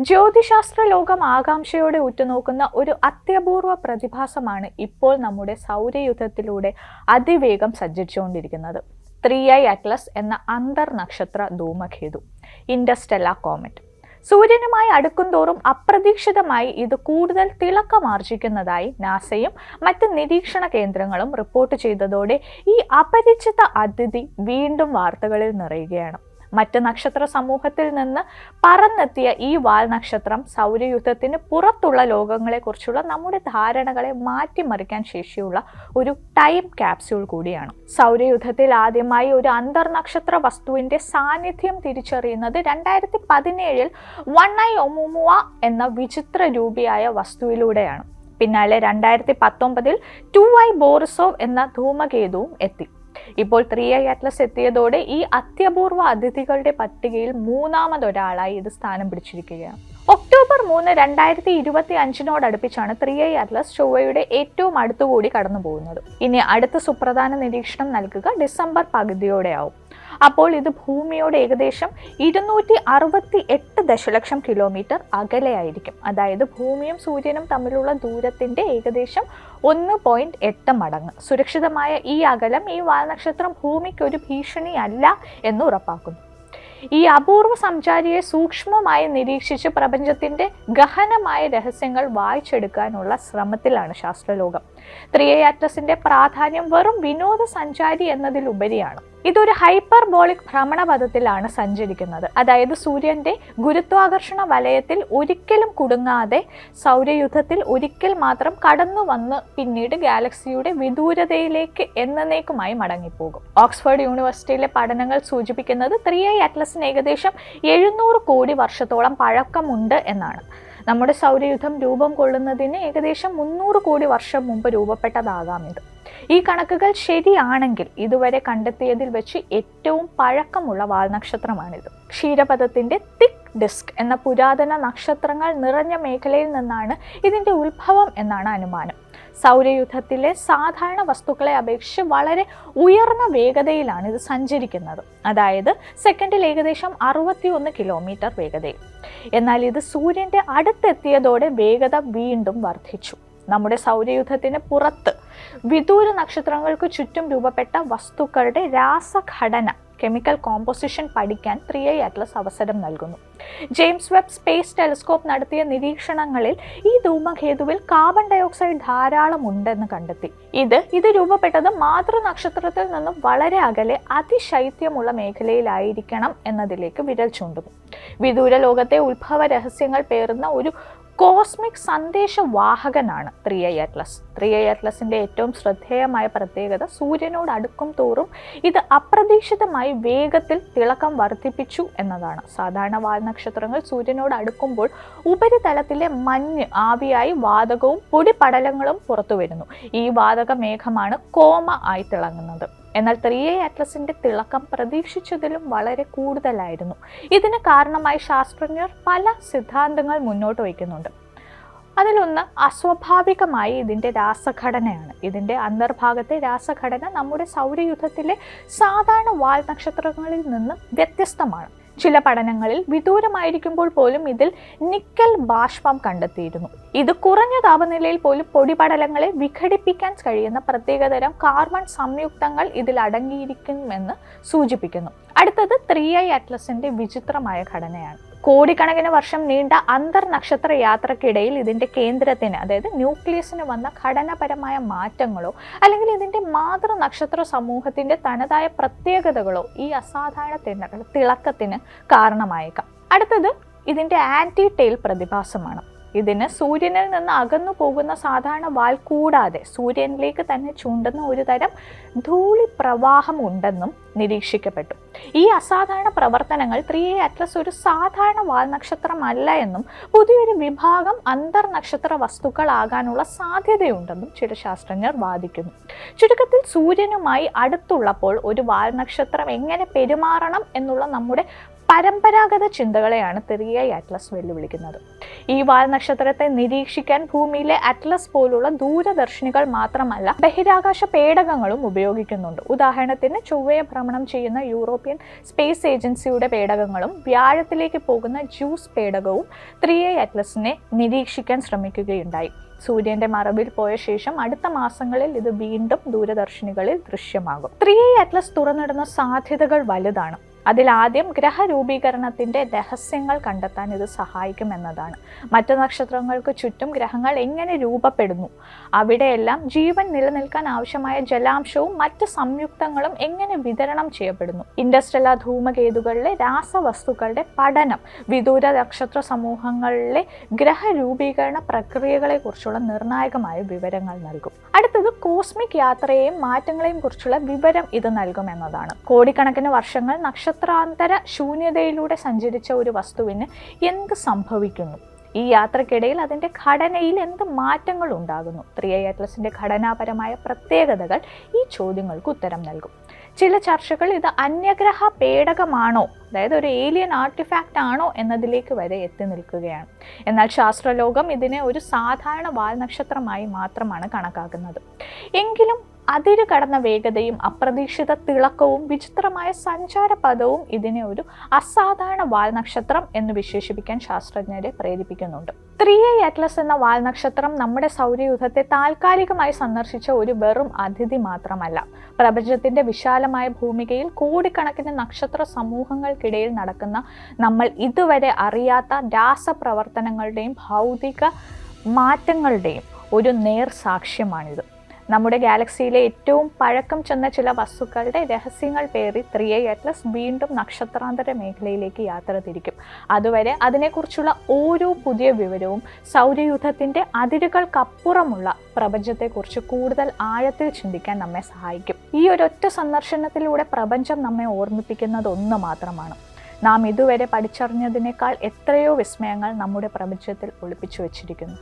ജ്യോതിശാസ്ത്ര ലോകം ആകാംക്ഷയോടെ ഉറ്റുനോക്കുന്ന ഒരു അത്യപൂർവ പ്രതിഭാസമാണ് ഇപ്പോൾ നമ്മുടെ സൗരയൂഥത്തിലൂടെ അതിവേഗം സഞ്ചരിച്ചുകൊണ്ടിരിക്കുന്നത്. 3i അറ്റ്ലസ് എന്ന അന്തർനക്ഷത്ര ധൂമകേതു, ഇന്റർസ്റ്റെല്ലാർ കോമറ്റ്. സൂര്യനുമായി അടുക്കുംതോറും അപ്രതീക്ഷിതമായി ഇത് കൂടുതൽ തിളക്കമാർജിക്കുന്നതായി നാസയും മറ്റ് നിരീക്ഷണ കേന്ദ്രങ്ങളും റിപ്പോർട്ട് ചെയ്തതോടെ ഈ അപരിചിത അതിഥി വീണ്ടും വാർത്തകളിൽ നിറയുകയാണ്. മറ്റ് നക്ഷത്ര സമൂഹത്തിൽ നിന്ന് പറന്നെത്തിയ ഈ വാൽനക്ഷത്രം സൗരയൂഥത്തിന് പുറത്തുള്ള ലോകങ്ങളെക്കുറിച്ചുള്ള നമ്മുടെ ധാരണകളെ മാറ്റിമറിക്കാൻ ശേഷിയുള്ള ഒരു ടൈം ക്യാപ്സ്യൂൾ കൂടിയാണ്. സൗരയൂഥത്തിൽ ആദ്യമായി ഒരു അന്തർനക്ഷത്ര വസ്തുവിന്റെ സാന്നിധ്യം തിരിച്ചറിയുന്നത് 2017 1i ഒമുമുവ എന്ന വിചിത്ര രൂപിയായ വസ്തുവിലൂടെയാണ്. പിന്നാലെ 2019 2i ബോറിസോവ് എന്ന ധൂമകേതുവും എത്തി. ഇപ്പോൾ 3i അറ്റ്ലസ് എത്തിയതോടെ ഈ അത്യപൂർവ അതിഥികളുടെ പട്ടികയിൽ മൂന്നാമതൊരാളായി ഇത് സ്ഥാനം പിടിച്ചിരിക്കുകയാണ്. ഒക്ടോബർ 3, 2025 3i അറ്റ്ലസ് ചൊവ്വയുടെ ഏറ്റവും അടുത്തുകൂടി കടന്നു പോകുന്നത്. ഇനി അടുത്ത സുപ്രധാന നിരീക്ഷണം നൽകുക ഡിസംബർ പകുതിയോടെയാവും. അപ്പോൾ ഇത് ഭൂമിയോട് ഏകദേശം 268 ദശലക്ഷം കിലോമീറ്റർ അകലെയായിരിക്കും. അതായത് ഭൂമിയും സൂര്യനും തമ്മിലുള്ള ദൂരത്തിന്റെ ഏകദേശം 1.8 മടങ്ങ്. സുരക്ഷിതമായ ഈ അകലം ഈ വാൽനക്ഷത്രം ഭൂമിക്ക് ഒരു ഭീഷണിയല്ല എന്ന് ഉറപ്പാക്കുന്നു. ഈ അപൂർവ സഞ്ചാരിയെ സൂക്ഷ്മമായി നിരീക്ഷിച്ച് പ്രപഞ്ചത്തിന്റെ ഗഹനമായ രഹസ്യങ്ങൾ വായിച്ചെടുക്കാനുള്ള ശ്രമത്തിലാണ് ശാസ്ത്രലോകം. 3i അറ്റ്ലസിന്റെ പ്രാധാന്യം വെറും വിനോദസഞ്ചാരി എന്നതിലുപരിയാണ്. ഇതൊരു ഹൈപ്പർബോളിക് ഭ്രമണപഥത്തിലാണ് സഞ്ചരിക്കുന്നത്. അതായത് സൂര്യന്റെ ഗുരുത്വാകർഷണ വലയത്തിൽ ഒരിക്കലും കുടുങ്ങാതെ സൗരയൂഥത്തിൽ ഒരിക്കൽ മാത്രം കടന്നു വന്ന് പിന്നീട് ഗാലക്സിയുടെ വിദൂരതയിലേക്ക് എന്നേക്കുമായി മടങ്ങിപ്പോകും. ഓക്സ്ഫോർഡ് യൂണിവേഴ്സിറ്റിയിലെ പഠനങ്ങൾ സൂചിപ്പിക്കുന്നത് 3i അറ്റ്ലസിന് ഏകദേശം 700 കോടി വർഷത്തോളം പഴക്കമുണ്ട് എന്നാണ്. നമ്മുടെ സൗരയൂഥം രൂപം കൊള്ളുന്നതിന് ഏകദേശം 300 കോടി വർഷം മുമ്പ് രൂപപ്പെട്ടതാകാം ഇത്. ഈ കണക്കുകൾ ശരിയാണെങ്കിൽ ഇതുവരെ കണ്ടെത്തിയതിൽ വെച്ച് ഏറ്റവും പഴക്കമുള്ള വാൽനക്ഷത്രമാണിത്. ക്ഷീരപഥത്തിന്റെ തിക് ഡിസ്ക് എന്ന പുരാതന നക്ഷത്രങ്ങൾ നിറഞ്ഞ മേഖലയിൽ നിന്നാണ് ഇതിന്റെ ഉത്ഭവം എന്നാണ് അനുമാനം. സൗരയൂഥത്തിലെ സാധാരണ വസ്തുക്കളെ അപേക്ഷിച്ച് വളരെ ഉയർന്ന വേഗതയിലാണ് ഇത് സഞ്ചരിക്കുന്നത്. അതായത് സെക്കൻഡിൽ ഏകദേശം 61 കിലോമീറ്റർ വേഗതയിൽ. എന്നാൽ ഇത് സൂര്യന്റെ അടുത്തെത്തിയതോടെ വേഗത വീണ്ടും വർദ്ധിച്ചു. നമ്മുടെ സൗരയൂഥത്തിന് പുറത്ത് വിദൂര നക്ഷത്രങ്ങൾക്ക് ചുറ്റും രൂപപ്പെട്ട വസ്തുക്കളുടെ രാസഘടന, കെമിക്കൽ കോമ്പോസിഷൻ പഠിക്കാൻ 3i അറ്റ്ലസ് അവസരം നൽകുന്നു. ജെയിംസ് വെബ് സ്പേസ് ടെലിസ്കോപ്പ് നടത്തിയ നിരീക്ഷണങ്ങളിൽ ഈ ധൂമകേതുവിൽ കാർബൺ ഡയോക്സൈഡ് ധാരാളം ഉണ്ടെന്ന് കണ്ടെത്തി. ഇത് രൂപപ്പെട്ടത് മാതൃനക്ഷത്രത്തിൽ നിന്നും വളരെ അകലെ അതിശൈത്യമുള്ള മേഖലയിലായിരിക്കണം എന്നതിലേക്ക് വിരൽ ചൂണ്ടുന്നു. വിദൂര ലോകത്തെ ഉത്ഭവ രഹസ്യങ്ങൾ പേറുന്ന ഒരു കോസ്മിക് സന്ദേശവാഹകനാണ് 3i അറ്റ്ലസ്. 3i അറ്റ്ലസിന്റെ ഏറ്റവും ശ്രദ്ധേയമായ പ്രത്യേകത സൂര്യനോട് അടുക്കും തോറും ഇത് അപ്രതീക്ഷിതമായി വേഗത്തിൽ തിളക്കം വർദ്ധിപ്പിച്ചു എന്നതാണ്. സാധാരണ വാൽനക്ഷത്രങ്ങൾ സൂര്യനോട് അടുക്കുമ്പോൾ ഉപരിതലത്തിലെ മഞ്ഞ് ആവിയായി വാതകവും പൊടിപടലങ്ങളും പുറത്തു വരുന്നു. ഈ വാതക മേഘമാണ് കോമ ആയി തിളങ്ങുന്നത്. എന്നാൽ 3i അറ്റ്ലസിന്റെ തിളക്കം പ്രതീക്ഷിച്ചതിലും വളരെ കൂടുതലായിരുന്നു. ഇതിന് കാരണമായി ശാസ്ത്രജ്ഞർ പല സിദ്ധാന്തങ്ങൾ മുന്നോട്ട് വയ്ക്കുന്നുണ്ട്. അതിലൊന്ന് അസ്വാഭാവികമായി ഇതിന്റെ രാസഘടനയാണ്. ഇതിന്റെ അന്തർഭാഗത്തെ രാസഘടന നമ്മുടെ സൗരയൂഥത്തിലെ സാധാരണ വാൽനക്ഷത്രങ്ങളിൽ നിന്ന് വ്യത്യസ്തമാണ്. ചില പഠനങ്ങളിൽ വിദൂരമായിരിക്കുമ്പോൾ പോലും ഇതിൽ നിക്കൽ ബാഷ്പം കണ്ടെത്തിയിരുന്നു. ഇത് കുറഞ്ഞ താപനിലയിൽ പോലും പൊടിപടലങ്ങളെ വിഘടിപ്പിക്കാൻ കഴിയുന്ന പ്രത്യേകതരം കാർബൺ സംയുക്തങ്ങൾ ഇതിൽ അടങ്ങിയിരിക്കുമെന്ന് സൂചിപ്പിക്കുന്നു. അടുത്തത് 3i അറ്റ്ലസിന്റെ വിചിത്രമായ ഘടനയാണ്. കോടിക്കണക്കിന് വർഷം നീണ്ട അന്തർനക്ഷത്ര യാത്രക്കിടയിൽ ഇതിന്റെ കേന്ദ്രത്തിന്, അതായത് ന്യൂക്ലിയസിന് വന്ന ഘടനാപരമായ മാറ്റങ്ങളോ അല്ലെങ്കിൽ ഇതിന്റെ മാതൃനക്ഷത്ര സമൂഹത്തിന്റെ തനതായ പ്രത്യേകതകളോ ഈ അസാധാരണ തിളക്കത്തിന് കാരണമായേക്കാം. അടുത്തത് ഇതിന്റെ ആന്റി ടെയിൽ പ്രതിഭാസമാണ്. ഇതിന് സൂര്യനിൽ നിന്ന് അകന്നു പോകുന്ന സാധാരണ വാൽ കൂടാതെ സൂര്യനിലേക്ക് തന്നെ ചൂണ്ടുന്ന ഒരു തരം ധൂളി പ്രവാഹം ഉണ്ടെന്നും നിരീക്ഷിക്കപ്പെട്ടു. ഈ അസാധാരണ പ്രവർത്തനങ്ങൾ 3i അറ്റ്ലസ് ഒരു സാധാരണ വാൽനക്ഷത്രമല്ല എന്നും പുതിയൊരു വിഭാഗം അന്തർനക്ഷത്ര വസ്തുക്കളാകാനുള്ള സാധ്യതയുണ്ടെന്നും ചില ശാസ്ത്രജ്ഞർ വാദിക്കുന്നു. ചുരുക്കത്തിൽ സൂര്യനുമായി അടുത്തുള്ളപ്പോൾ ഒരു വാൽനക്ഷത്രം എങ്ങനെ പെരുമാറണം എന്നുള്ള നമ്മുടെ പരമ്പരാഗത ചിന്തകളെയാണ് 3i അറ്റ്ലസ് വെല്ലുവിളിക്കുന്നത്. ഈ വാൽനക്ഷത്രത്തെ നിരീക്ഷിക്കാൻ ഭൂമിയിലെ അറ്റ്ലസ് പോലുള്ള ദൂരദർശിനികൾ മാത്രമല്ല, ബഹിരാകാശ പേടകങ്ങളും ഉപയോഗിക്കുന്നുണ്ട്. ഉദാഹരണത്തിന് ചൊവ്വയെ ഭ്രമണം ചെയ്യുന്ന യൂറോപ്യൻ സ്പേസ് ഏജൻസിയുടെ പേടകങ്ങളും വ്യാഴത്തിലേക്ക് പോകുന്ന ജൂസ് പേടകവും 3i അറ്റ്ലസിനെ നിരീക്ഷിക്കാൻ ശ്രമിക്കുകയുണ്ടായി. സൂര്യന്റെ മറവിൽ പോയ ശേഷം അടുത്ത മാസങ്ങളിൽ ഇത് വീണ്ടും ദൂരദർശിനികളിൽ ദൃശ്യമാകും. 3i അറ്റ്ലസ് തുറന്നിടുന്ന സാധ്യതകൾ വലുതാണ്. അതിലാദ്യം ഗ്രഹരൂപീകരണത്തിന്റെ രഹസ്യങ്ങൾ കണ്ടെത്താൻ ഇത് സഹായിക്കുമെന്നതാണ്. മറ്റു നക്ഷത്രങ്ങൾക്ക് ചുറ്റും ഗ്രഹങ്ങൾ എങ്ങനെ രൂപപ്പെടുന്നു, അവിടെയെല്ലാം ജീവൻ നിലനിൽക്കാൻ ആവശ്യമായ ജലാംശവും മറ്റ് സംയുക്തങ്ങളും എങ്ങനെ വിതരണം ചെയ്യപ്പെടുന്നു, ഇൻഡർസ്റ്റെല്ലാർ ധൂമകേതുകളിലെ രാസവസ്തുക്കളുടെ പഠനം വിദൂര നക്ഷത്ര സമൂഹങ്ങളിലെ ഗ്രഹരൂപീകരണ പ്രക്രിയകളെ കുറിച്ചുള്ള നിർണായകമായ വിവരങ്ങൾ നൽകും. അടുത്തത് കോസ്മിക് യാത്രയെയും മാറ്റങ്ങളെയും കുറിച്ചുള്ള വിവരം ഇത് നൽകുമെന്നതാണ്. കോടിക്കണക്കിന് വർഷങ്ങൾ നക്ഷത്രാന്തര ശൂന്യതയിലൂടെ സഞ്ചരിച്ച ഒരു വസ്തുവിന് എന്ത് സംഭവിക്കുന്നു, ഈ യാത്രക്കിടയിൽ അതിൻ്റെ ഘടനയിൽ എന്ത് മാറ്റങ്ങൾ ഉണ്ടാകുന്നു, 3i അറ്റ്ലസിൻ്റെ ഘടനാപരമായ പ്രത്യേകതകൾ ഈ ചോദ്യങ്ങൾക്ക് ഉത്തരം നൽകും. ചില ചർച്ചകൾ ഇത് അന്യഗ്രഹ പേടകമാണോ, അതായത് ഒരു ഏലിയൻ ആർട്ടിഫാക്റ്റ് ആണോ എന്നതിലേക്ക് വരെ എത്തി നിൽക്കുകയാണ്. എന്നാൽ ശാസ്ത്രലോകം ഇതിനെ ഒരു സാധാരണ വാൽനക്ഷത്രമായി മാത്രമാണ് കണക്കാക്കുന്നത്. എങ്കിലും അതിരു കടന്ന വേഗതയും അപ്രതീക്ഷിത തിളക്കവും വിചിത്രമായ സഞ്ചാരപഥവും ഇതിനെ ഒരു അസാധാരണ വാൽനക്ഷത്രം എന്ന് വിശേഷിപ്പിക്കാൻ ശാസ്ത്രജ്ഞരെ പ്രേരിപ്പിക്കുന്നുണ്ട്. 3i അറ്റ്ലസ് എന്ന വാൽനക്ഷത്രം നമ്മുടെ സൗരയൂഥത്തെ താൽക്കാലികമായി സന്ദർശിച്ച ഒരു വെറും അതിഥി മാത്രമല്ല. പ്രപഞ്ചത്തിന്റെ വിശാലമായ ഭൂമികയിൽ കോടിക്കണക്കിന് നക്ഷത്ര സമൂഹങ്ങൾക്കിടയിൽ നടക്കുന്ന നമ്മൾ ഇതുവരെ അറിയാത്ത രാസപ്രവർത്തനങ്ങളുടെയും ഭൗതിക മാറ്റങ്ങളുടെയും ഒരു നേർസാക്ഷ്യമാണിത്. നമ്മുടെ ഗാലക്സിയിലെ ഏറ്റവും പഴക്കം ചെന്ന ചില വസ്തുക്കളുടെ രഹസ്യങ്ങൾ പേറി 3i അറ്റ്ലസ് വീണ്ടും നക്ഷത്രാന്തര മേഖലയിലേക്ക് യാത്ര തിരിക്കും. അതുവരെ അതിനെക്കുറിച്ചുള്ള ഓരോ പുതിയ വിവരവും സൗരയൂഥത്തിൻ്റെ അതിരുകൾക്കപ്പുറമുള്ള പ്രപഞ്ചത്തെക്കുറിച്ച് കൂടുതൽ ആഴത്തിൽ ചിന്തിക്കാൻ നമ്മെ സഹായിക്കും. ഈ ഒരൊറ്റ സന്ദർശനത്തിലൂടെ പ്രപഞ്ചം നമ്മെ ഓർമ്മിപ്പിക്കുന്നത് ഒന്ന് മാത്രമാണ്: നാം ഇതുവരെ പഠിച്ചറിഞ്ഞതിനേക്കാൾ എത്രയോ വിസ്മയങ്ങൾ നമ്മുടെ പ്രപഞ്ചത്തിൽ ഒളിപ്പിച്ചു വച്ചിരിക്കുന്നു.